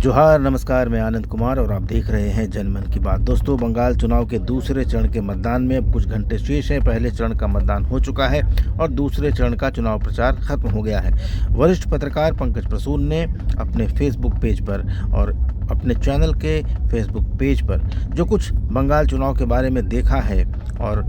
जोहार नमस्कार, मैं आनंद कुमार और आप देख रहे हैं जनमन की बात। दोस्तों, बंगाल चुनाव के दूसरे चरण के मतदान में अब कुछ घंटे शेष हैं। पहले चरण का मतदान हो चुका है और दूसरे चरण का चुनाव प्रचार खत्म हो गया है। वरिष्ठ पत्रकार पंकज प्रसून ने अपने फेसबुक पेज पर और अपने चैनल के फेसबुक पेज पर जो कुछ बंगाल चुनाव के बारे में देखा है और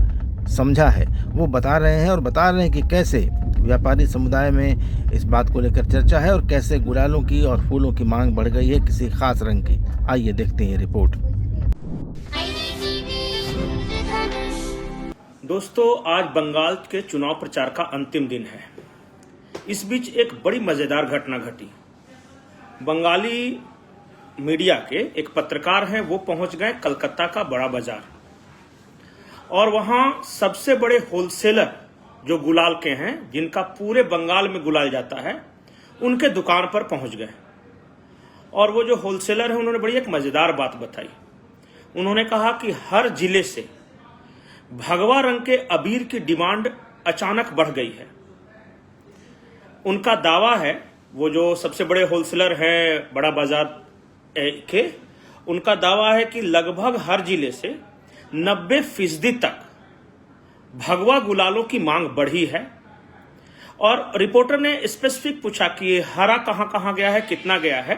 समझा है वो बता रहे हैं और बता रहे हैं कि कैसे व्यापारी समुदाय में इस बात को लेकर चर्चा है और कैसे गुलालों की और फूलों की मांग बढ़ गई है किसी खास रंग की। आइए देखते हैं ये रिपोर्ट। दोस्तों, आज बंगाल के चुनाव प्रचार का अंतिम दिन है। इस बीच एक बड़ी मजेदार घटना घटी। बंगाली मीडिया के एक पत्रकार हैं, वो पहुंच गए कलकत्ता का बड़ा बाजार और वहां सबसे बड़े होलसेलर जो गुलाल के हैं, जिनका पूरे बंगाल में गुलाल जाता है, उनके दुकान पर पहुंच गए। और वो जो होलसेलर हैं, उन्होंने बड़ी एक मजेदार बात बताई। उन्होंने कहा कि हर जिले से भगवा रंग के अबीर की डिमांड अचानक बढ़ गई है। उनका दावा है, वो जो सबसे बड़े होलसेलर हैं बड़ा बाजार के, उनका दावा है कि लगभग हर जिले से 90% तक भगवा गुलालों की मांग बढ़ी है। और रिपोर्टर ने स्पेसिफिक पूछा कि हरा कहां कहां गया है, कितना गया है।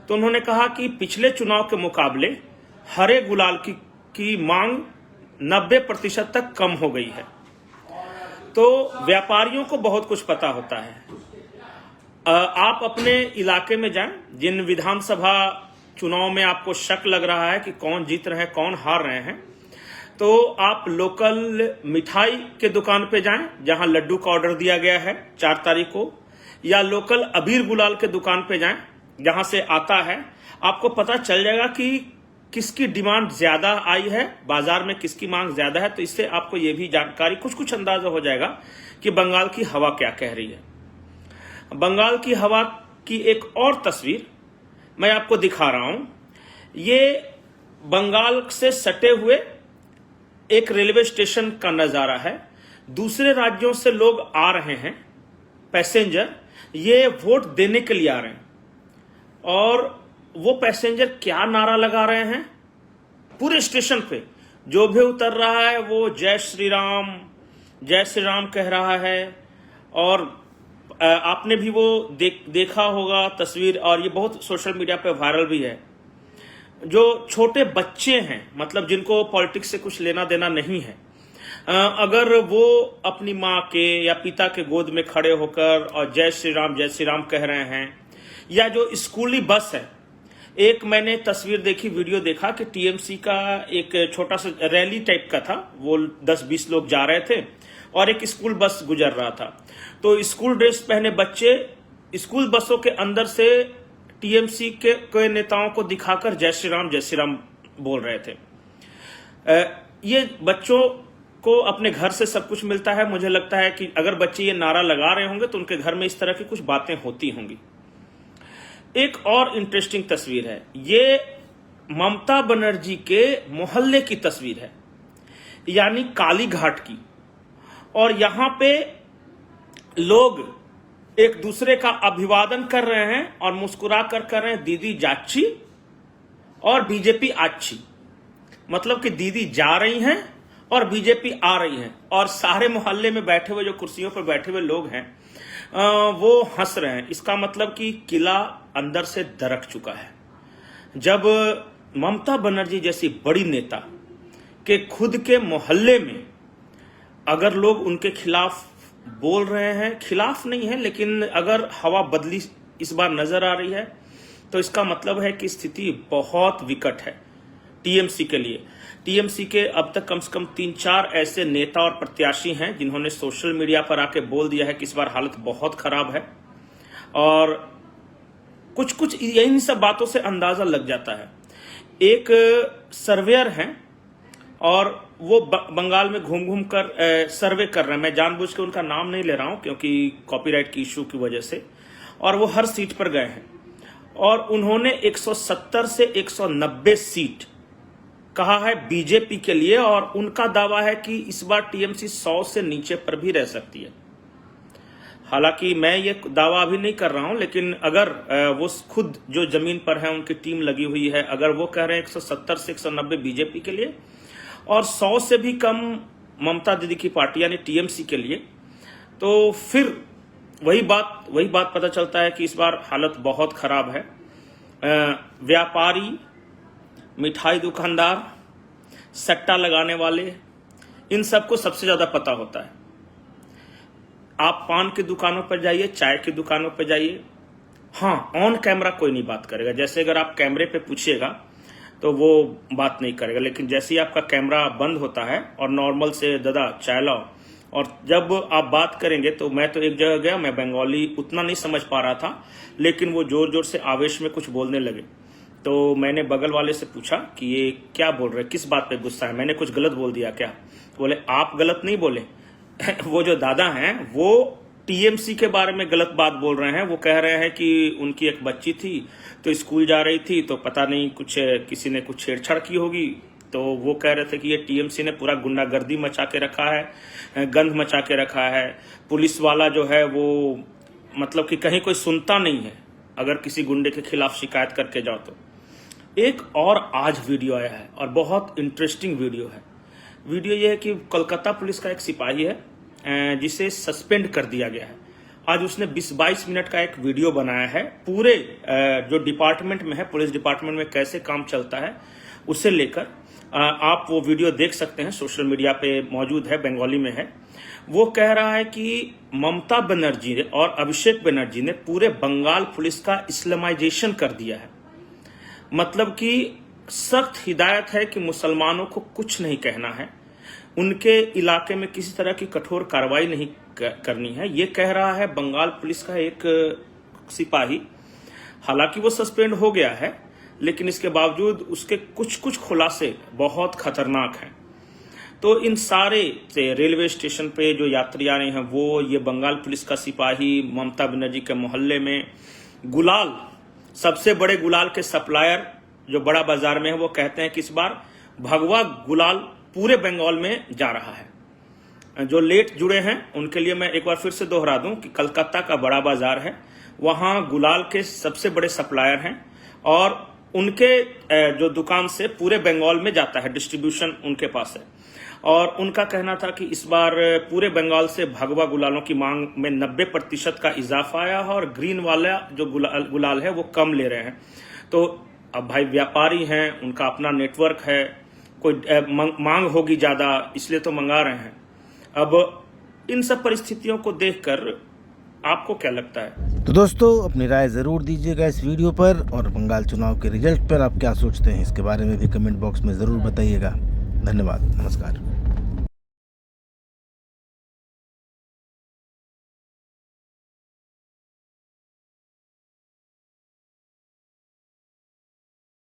तो उन्होंने कहा कि पिछले चुनाव के मुकाबले हरे गुलाल की मांग 90% तक कम हो गई है। तो व्यापारियों को बहुत कुछ पता होता है। आप अपने इलाके में जाएं, जिन विधानसभा चुनाव में आपको शक लग रहा है कि कौन जीत रहे हैं, कौन हार रहे हैं, तो आप लोकल मिठाई के दुकान पे जाएं जहां लड्डू का ऑर्डर दिया गया है 4 तारीख को, या लोकल अबीर गुलाल के दुकान पे जाएं जहां से आता है। आपको पता चल जाएगा कि किसकी डिमांड ज्यादा आई है, बाजार में किसकी मांग ज्यादा है। तो इससे आपको यह भी जानकारी कुछ अंदाजा हो जाएगा कि बंगाल की हवा क्या कह रही है। बंगाल की हवा की एक और तस्वीर मैं आपको दिखा रहा हूं। ये बंगाल से सटे हुए एक रेलवे स्टेशन का नजारा है। दूसरे राज्यों से लोग आ रहे हैं, पैसेंजर, ये वोट देने के लिए आ रहे हैं। और वो पैसेंजर क्या नारा लगा रहे हैं, पूरे स्टेशन पे जो भी उतर रहा है वो जय श्री राम कह रहा है। और आपने भी वो देखा होगा तस्वीर, और ये बहुत सोशल मीडिया पे वायरल भी है। जो छोटे बच्चे हैं, मतलब जिनको पॉलिटिक्स से कुछ लेना देना नहीं है, अगर वो अपनी माँ के या पिता के गोद में खड़े होकर और जय श्री राम कह रहे हैं, या जो स्कूली बस है, एक मैंने तस्वीर देखी, वीडियो देखा कि टीएमसी का एक छोटा सा रैली टाइप का था, वो 10-20 लोग जा रहे थे और एक स्कूल बस गुजर रहा था। तो स्कूल ड्रेस पहने बच्चे स्कूल बसों के अंदर से टीएमसी के नेताओं को दिखाकर जय श्री राम बोल रहे थे। ये बच्चों को अपने घर से सब कुछ मिलता है। मुझे लगता है कि अगर बच्चे ये नारा लगा रहे होंगे तो उनके घर में इस तरह की कुछ बातें होती होंगी। एक और इंटरेस्टिंग तस्वीर है, ये ममता बनर्जी के मोहल्ले की तस्वीर है, यानी काली घाट की। और यहां पे लोग एक दूसरे का अभिवादन कर रहे हैं और मुस्कुरा कर रहे हैं दीदी जाच्छी और बीजेपी आच्छी। मतलब कि दीदी जा रही हैं और बीजेपी आ रही है। और सारे मोहल्ले में बैठे हुए, जो कुर्सियों पर बैठे हुए लोग हैं, वो हंस रहे हैं। इसका मतलब कि किला अंदर से दरक चुका है। जब ममता बनर्जी जैसी बड़ी नेता के खुद के मोहल्ले में अगर लोग उनके खिलाफ बोल रहे हैं, खिलाफ नहीं है, लेकिन अगर हवा बदली इस बार नजर आ रही है, तो इसका मतलब है कि स्थिति बहुत विकट है टीएमसी के लिए। टीएमसी के अब तक कम से कम 3-4 ऐसे नेता और प्रत्याशी हैं जिन्होंने सोशल मीडिया पर आके बोल दिया है कि इस बार हालत बहुत खराब है। और कुछ इन सब बातों से अंदाजा लग जाता है। एक सर्वेयर हैं और वो बंगाल में घूम कर सर्वे कर रहे हैं। मैं जानबूझ के उनका नाम नहीं ले रहा हूं क्योंकि कॉपीराइट की इशू की वजह से। और वो हर सीट पर गए हैं और उन्होंने 170 से 190 सीट कहा है बीजेपी के लिए। और उनका दावा है कि इस बार टीएमसी 100 से नीचे पर भी रह सकती है। हालांकि मैं ये दावा अभी नहीं कर रहा हूं, लेकिन अगर वो खुद जो जमीन पर है उनकी टीम लगी हुई है, अगर वो कह रहे हैं 170 से 190 बीजेपी के लिए और 100 से भी कम ममता दीदी की पार्टी यानी टीएमसी के लिए, तो फिर वही बात पता चलता है कि इस बार हालत बहुत खराब है। व्यापारी, मिठाई दुकानदार, सट्टा लगाने वाले, इन सबको सबसे ज्यादा पता होता है। आप पान की दुकानों पर जाइए, चाय की दुकानों पर जाइए, हाँ ऑन कैमरा कोई नहीं बात करेगा। जैसे अगर आप कैमरे पे पूछिएगा तो वो बात नहीं करेगा, लेकिन जैसे ही आपका कैमरा बंद होता है और नॉर्मल से दादा चाय लाओ, और जब आप बात करेंगे तो मैं तो एक जगह गया, मैं बंगाली उतना नहीं समझ पा रहा था, लेकिन वो जोर जोर से आवेश में कुछ बोलने लगे। तो मैंने बगल वाले से पूछा कि ये क्या बोल रहे, किस बात पे गुस्सा है, मैंने कुछ गलत बोल दिया क्या? बोले आप गलत नहीं बोले वो जो दादा हैं वो टीएमसी के बारे में गलत बात बोल रहे हैं। वो कह रहे हैं कि उनकी एक बच्ची थी तो स्कूल जा रही थी, तो पता नहीं कुछ किसी ने कुछ छेड़छाड़ की होगी, तो वो कह रहे थे कि ये टीएमसी ने पूरा गुंडागर्दी मचा के रखा है, गंद मचा के रखा है। पुलिस वाला जो है वो मतलब कि कहीं कोई सुनता नहीं है, अगर किसी गुंडे के खिलाफ शिकायत करके जाओ तो। एक और आज वीडियो आया है और बहुत इंटरेस्टिंग वीडियो है। वीडियो ये है कि कोलकाता पुलिस का एक सिपाही है जिसे सस्पेंड कर दिया गया है। आज उसने 20-22 मिनट का एक वीडियो बनाया है, पूरे जो डिपार्टमेंट में है, पुलिस डिपार्टमेंट में कैसे काम चलता है उसे लेकर। आप वो वीडियो देख सकते हैं, सोशल मीडिया पे मौजूद है, बंगाली में है। वो कह रहा है कि ममता बनर्जी ने और अभिषेक बनर्जी ने पूरे बंगाल पुलिस का इस्लामाइजेशन कर दिया है। मतलब कि सख्त हिदायत है कि मुसलमानों को कुछ नहीं कहना है, उनके इलाके में किसी तरह की कठोर कार्रवाई नहीं करनी है। ये कह रहा है बंगाल पुलिस का एक सिपाही। हालांकि वो सस्पेंड हो गया है, लेकिन इसके बावजूद उसके कुछ खुलासे बहुत खतरनाक हैं। तो इन सारे से रेलवे स्टेशन पे जो यात्री आ रहे हैं वो, ये बंगाल पुलिस का सिपाही, ममता बनर्जी के मोहल्ले में गुलाल, सबसे बड़े गुलाल के सप्लायर जो बड़ा बाजार में है, वो कहते हैं कि इस बार भगवा गुलाल पूरे बंगाल में जा रहा है। जो लेट जुड़े हैं उनके लिए मैं एक बार फिर से दोहरा दूं कि कलकत्ता का बड़ा बाजार है, वहां गुलाल के सबसे बड़े सप्लायर हैं और उनके जो दुकान से पूरे बंगाल में जाता है, डिस्ट्रीब्यूशन उनके पास है। और उनका कहना था कि इस बार पूरे बंगाल से भगवा गुलालों की मांग में 90% का इजाफा आया है और ग्रीन वाला जो गुलाल है वो कम ले रहे हैं। तो अब भाई व्यापारी हैं, उनका अपना नेटवर्क है, कोई मांग होगी ज्यादा, इसलिए तो मंगा रहे हैं। अब इन सब परिस्थितियों को देखकर आपको क्या लगता है? तो दोस्तों अपनी राय ज़रूर दीजिएगा इस वीडियो पर, और बंगाल चुनाव के रिजल्ट पर आप क्या सोचते हैं इसके बारे में भी कमेंट बॉक्स में ज़रूर बताइएगा। धन्यवाद, नमस्कार।